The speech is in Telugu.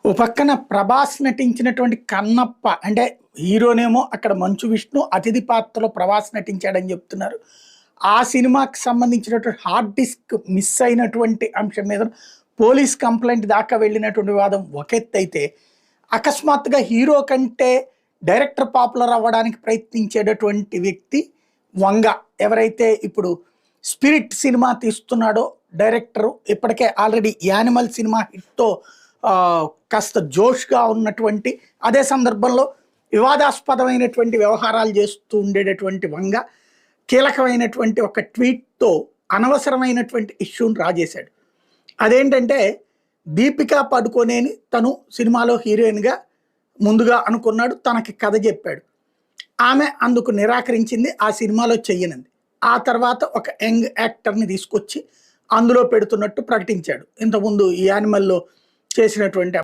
ఓ పక్కన 'ప్రభాస్' నటించినటువంటి 'కన్నప్ప' అంటే హీరోనేమో అక్కడ 'మంచు విష్ణు', అతిథి పాత్రలో 'ప్రభాస్' నటించాడని చెప్తున్నారు. ఆ సినిమాకి సంబంధించినటువంటి హార్డ్ డిస్క్ మిస్ అయినటువంటి అంశం మీద పోలీస్ కంప్లెయింట్ దాకా వెళ్ళినటువంటి వివాదం ఒక ఎత్తైతే, అకస్మాత్తుగా హీరో కంటే డైరెక్టర్ పాపులర్ అవ్వడానికి ప్రయత్నించేటటువంటి వ్యక్తి 'వంగ'. ఎవరైతే ఇప్పుడు 'స్పిరిట్' సినిమా తీస్తున్నాడో డైరెక్టరు, ఇప్పటికే ఆల్రెడీ 'యానిమల్' సినిమా హిట్‌తో కాస్త జోష్‌గా ఉన్నటువంటి, అదే సందర్భంలో వివాదాస్పదమైనటువంటి వ్యవహారాలు చేస్తూ ఉండేటటువంటి 'వంగ' కీలకమైనటువంటి ఒక ట్వీట్‌తో అనవసరమైనటువంటి ఇష్యూని రాజేశాడు. అదేంటంటే, దీపికా పడుకొనేని తను సినిమాలో హీరోయిన్‌గా ముందుగా అనుకున్నాడు. తనకి కథ చెప్పాడు. ఆమె అందుకు నిరాకరించింది. ఆ సినిమాలో చెయ్యనంది. ఆ తర్వాత ఒక యంగ్ యాక్టర్‌ని తీసుకొచ్చి అందులో పెడుతున్నట్టు ప్రకటించాడు. ఇంతకుముందు ఈ 'యానిమల్‌లో' చేసినటువంటి